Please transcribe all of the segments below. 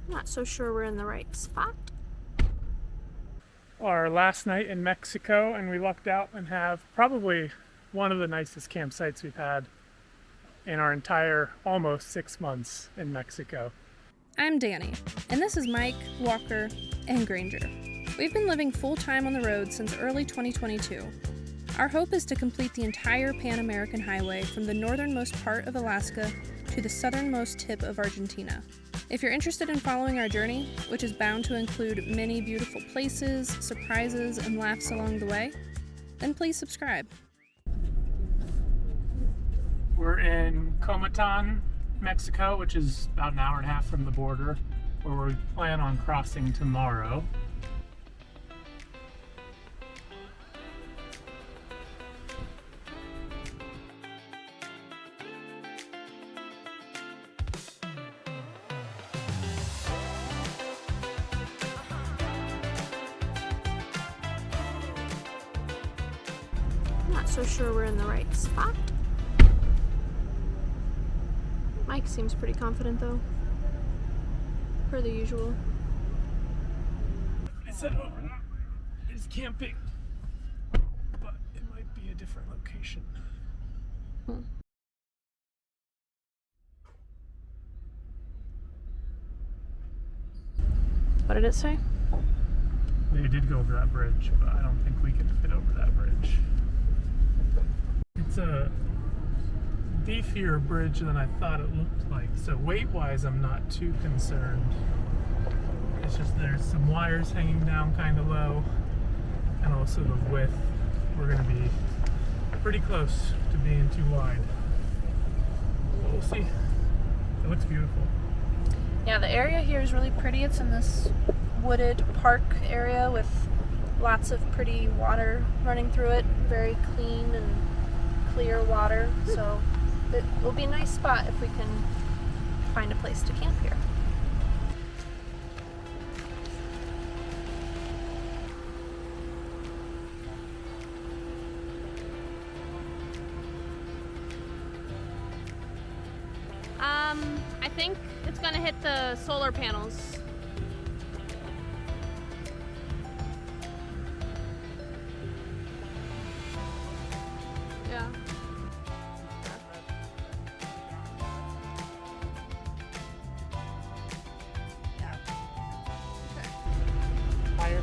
Not so sure we're in the right spot. Our last night in Mexico, and we lucked out and have probably one of the nicest campsites we've had in our entire almost 6 months in Mexico. I'm Danny, and this is Mike, Walker, and Granger. We've been living full-time on the road since early 2022. Our hope is to complete the entire Pan American Highway from the northernmost part of Alaska to the southernmost tip of Argentina. If you're interested in following our journey, which is bound to include many beautiful places, surprises, and laughs along the way, then please subscribe. We're in Comitán, Mexico, which is about an hour and a half from the border, where we plan on crossing tomorrow. Not so sure we're in the right spot. Mike seems pretty confident though, per the usual. I said over is camping, but it might be a different location. What did it say? They did go over that bridge, but I don't think we can fit over that bridge. It's a beefier bridge than I thought it looked like, so weight-wise I'm not too concerned. It's just there's some wires hanging down kind of low, and also the width. We're going to be pretty close to being too wide. But we'll see. It looks beautiful. Yeah, the area here is really pretty. It's in this wooded park area with lots of pretty water running through it. Very clean and clear water. So it will be a nice spot if we can find a place to camp here. I think it's gonna hit the solar panels. Yeah. Higher.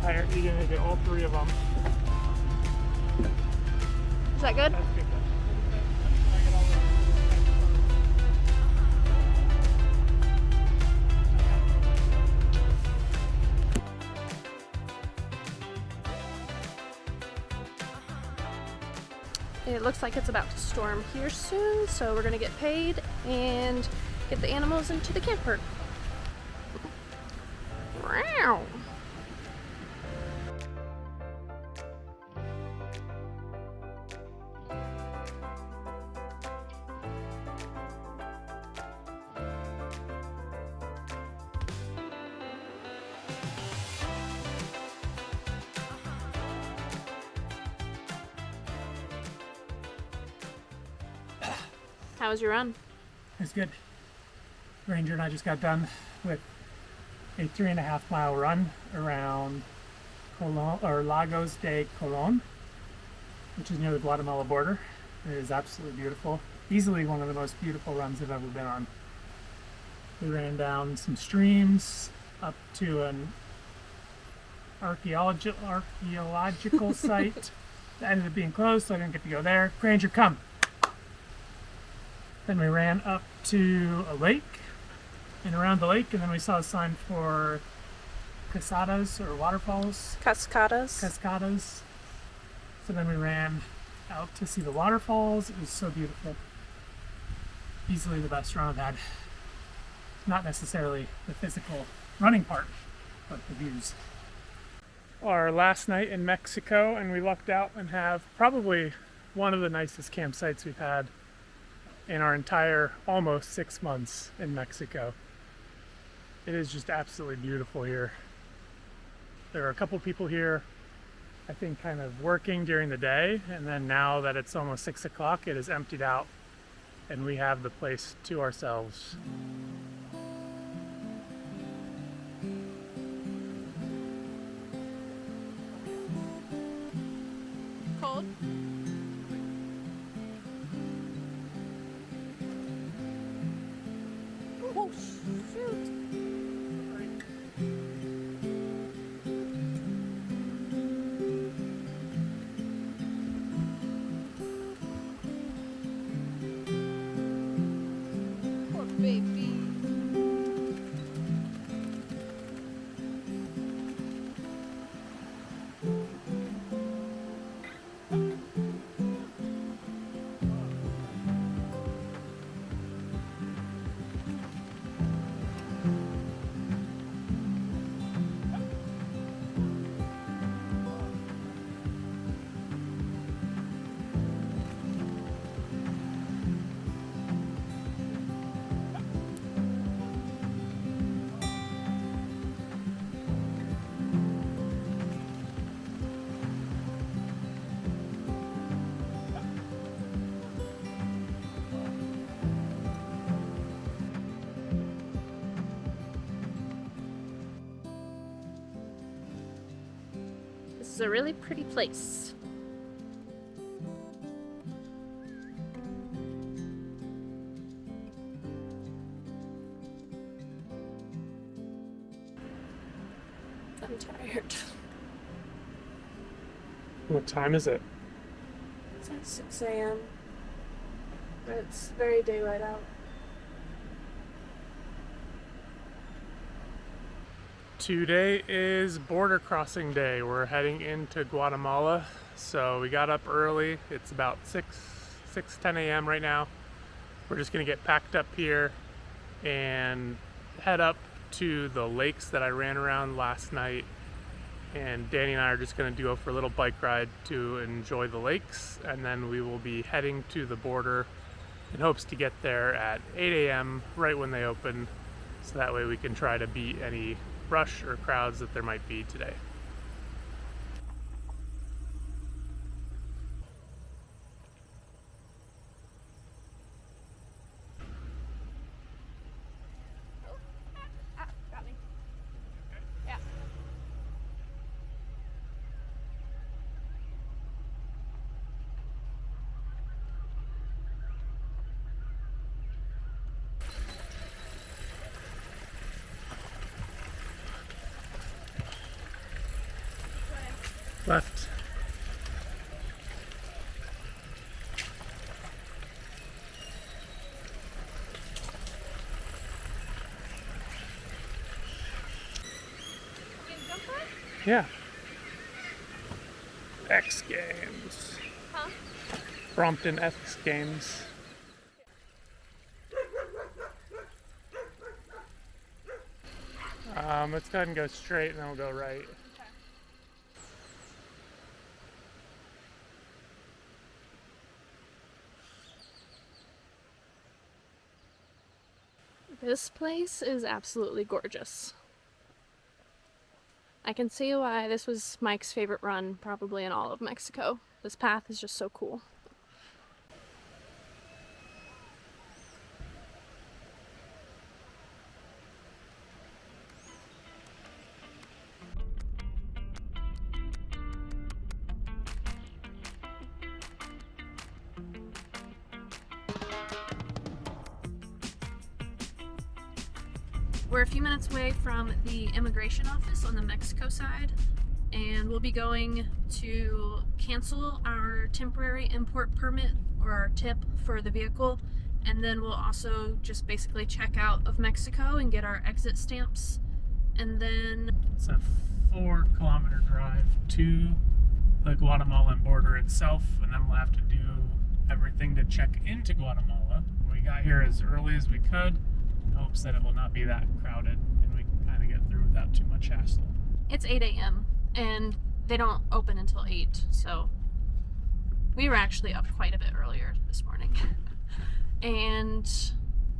Higher. You're going to get all three of them. Is that good? That's good. It looks like it's about to storm here soon, so we're gonna get paid and get the animals into the camper. Wow. How was your run? It's good. Ranger and I just got done with a 3.5 mile run around Colon, or Lagos de Colon, which is near the Guatemala border. It is absolutely beautiful. Easily one of the most beautiful runs I've ever been on. We ran down some streams up to an archaeological site that ended up being closed, so I didn't get to go there. Granger, come! Then we ran up to a lake and around the lake, and then we saw a sign for cascadas or waterfalls. Cascadas. So then we ran out to see the waterfalls. It was so beautiful. Easily the best run I've had. Not necessarily the physical running part, but the views. Our last night in Mexico, and we lucked out and have probably one of the nicest campsites we've had in our entire almost 6 months in Mexico. It is just absolutely beautiful here. There are a couple people here, I think, kind of working during the day, and then now that it's almost 6 o'clock, it is emptied out and we have the place to ourselves. Poor baby. This is a really pretty place. I'm tired. What time is it? It's at 6 a.m. But it's very daylight out. Today is border crossing day. We're heading into Guatemala. So we got up early. It's about 10 a.m. right now. We're just gonna get packed up here and head up to the lakes that I ran around last night. And Danny and I are just gonna go for a little bike ride to enjoy the lakes. And then we will be heading to the border in hopes to get there at 8 a.m. right when they open. So that way we can try to beat any rush or crowds that there might be today. Got me. Yeah. Left. We can jump for it? Yeah. X Games. Huh? Brompton X Games. Let's go ahead and go straight and then we'll go right. Okay. This place is absolutely gorgeous. I can see why this was Mike's favorite run probably in all of Mexico. This path is just so cool. We're a few minutes away from the immigration office on the Mexico side, and we'll be going to cancel our temporary import permit or our tip for the vehicle, and then we'll also just basically check out of Mexico and get our exit stamps, and then It's a 4-kilometer drive to the Guatemalan border itself, and then we'll have to do everything to check into Guatemala. We got here as early as we could in hopes that it will not be that crowded and we can kind of get through without too much hassle. it's 8 a.m. and they don't open until 8, so we were actually up quite a bit earlier this morning. And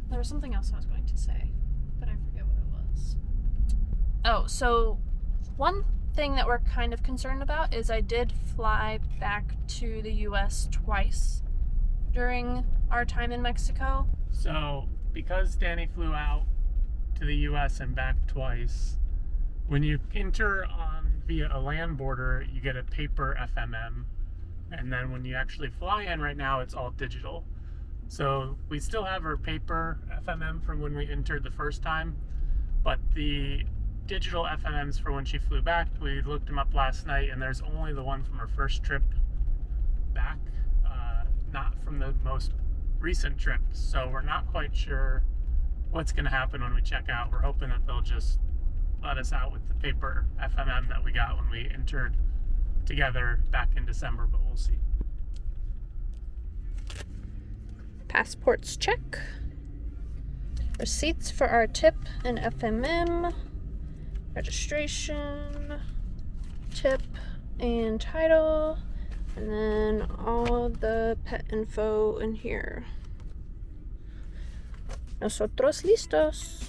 there was something else I was going to say, but I forget what it was. Oh, so one thing that we're kind of concerned about is I did fly back to the US twice during our time in Mexico. So, because Danny flew out to the US and back twice, when you enter on via a land border, you get a paper FMM. And then when you actually fly in right now, it's all digital. So we still have our paper FMM from when we entered the first time, but the digital FMMs for when she flew back, we looked them up last night, and there's only the one from her first trip back, not from the most recent trip. So we're not quite sure what's going to happen when we check out. We're hoping that they'll just let us out with the paper FMM that we got when we entered together back in December, but we'll see. Passports check. Receipts for our tip and FMM. Registration, tip, and title. And then all the pet info in here. Nosotros listos.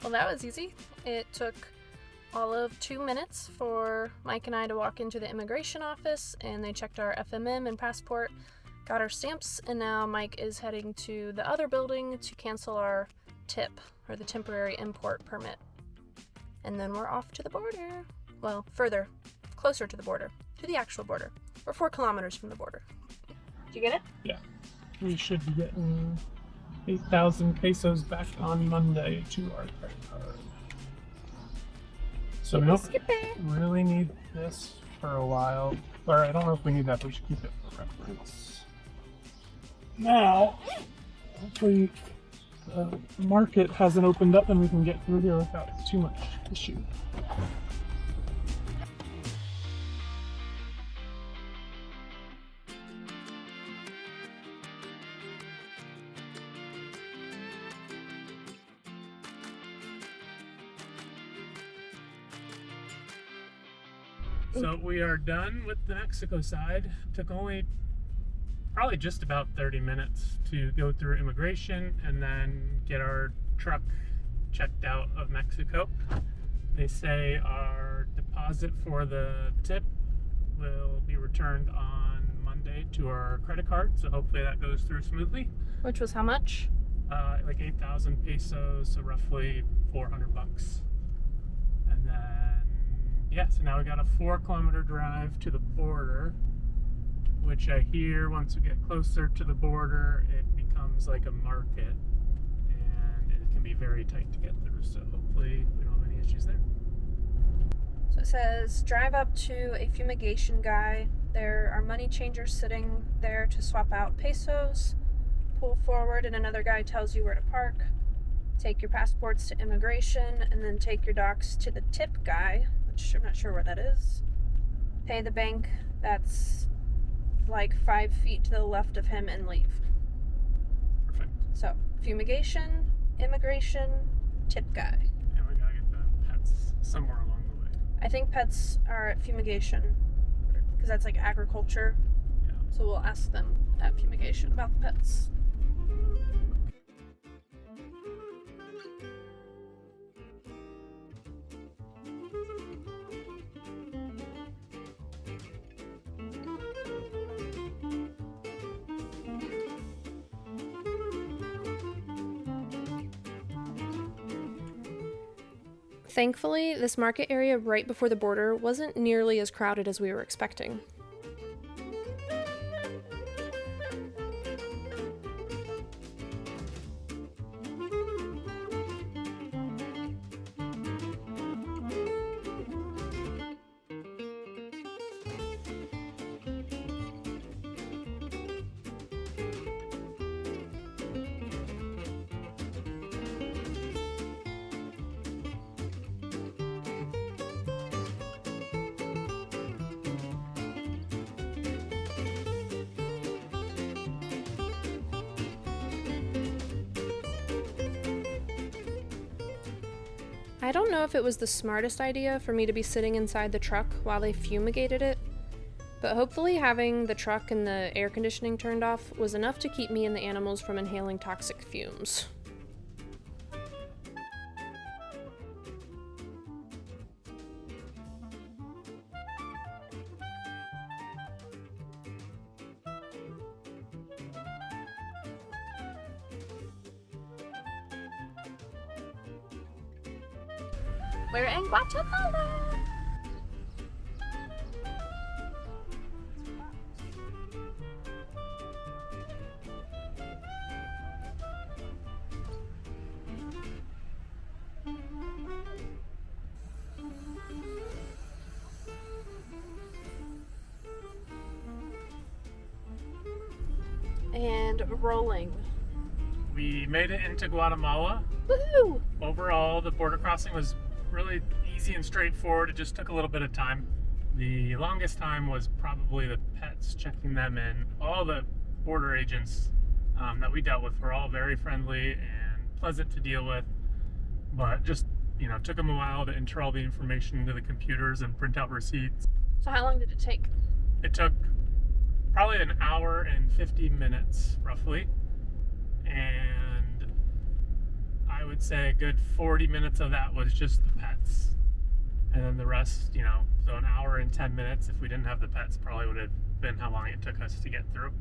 Well, that was easy. It took all of 2 minutes for Mike and I to walk into the immigration office, and they checked our FMM and passport, got our stamps, and now Mike is heading to the other building to cancel our tip, or the temporary import permit. And then we're off to the border. Well, further, closer to the border, to the actual border. We're 4 kilometers from the border. Did you get it? Yeah. We should be getting 8,000 pesos back on Monday to our credit card. So we don't really need this for a while. Or I don't know if we need that, but we should keep it for reference. Now, hopefully the market hasn't opened up and we can get through here without too much issue. So we are done with the Mexico side. Took only probably just about 30 minutes to go through immigration and then get our truck checked out of Mexico. They say our deposit for the tip will be returned on Monday to our credit card, so hopefully that goes through smoothly. Which was how much? Like 8,000 pesos, so roughly $400. And then yeah, so now we got a 4-kilometer drive to the border, which I hear once we get closer to the border, it becomes like a market, and it can be very tight to get through, so hopefully we don't have any issues there. So it says, drive up to a fumigation guy. There are money changers sitting there to swap out pesos. Pull forward and another guy tells you where to park. Take your passports to immigration, and then take your docs to the tip guy, which I'm not sure where that is. Pay the bank that's like 5 feet to the left of him and leave. Perfect. So, fumigation, immigration, tip guy. And we gotta get the pets somewhere along the way. I think pets are at fumigation, because that's like agriculture. Yeah. So we'll ask them at fumigation about the pets. Thankfully, this market area right before the border wasn't nearly as crowded as we were expecting. I don't know if it was the smartest idea for me to be sitting inside the truck while they fumigated it, but hopefully having the truck and the air conditioning turned off was enough to keep me and the animals from inhaling toxic fumes. We're in Guatemala. And rolling. We made it into Guatemala. Woohoo! Overall, the border crossing was really easy and straightforward. It just took a little bit of time. The longest time was probably the pets, checking them in. All the border agents that we dealt with were all very friendly and pleasant to deal with, but just, took them a while to enter all the information into the computers and print out receipts. So how long did it take? It took probably an hour and 50 minutes, roughly. And I would say a good 40 minutes of that was just the pets. And then the rest, so an hour and 10 minutes, if we didn't have the pets, probably would have been how long it took us to get through.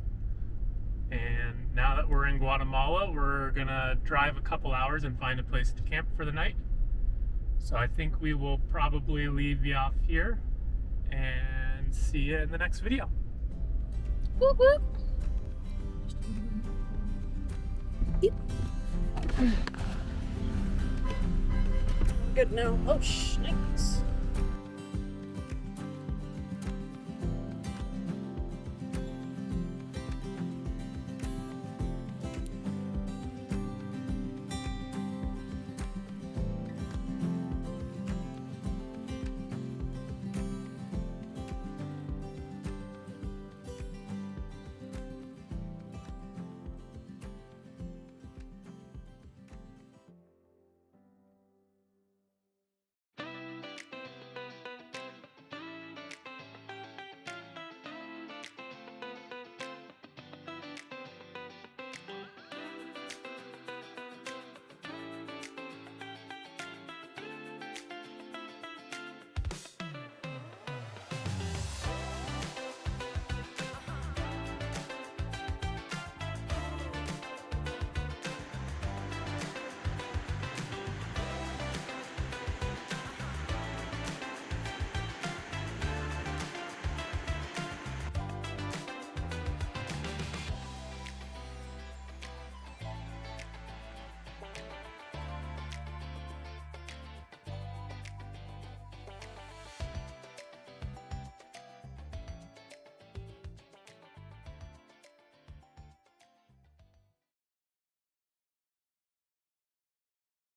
And now that we're in Guatemala, we're gonna drive a couple hours and find a place to camp for the night. So I think we will probably leave you off here and see you in the next video. Whoop whoop. Good now. Oh, snake.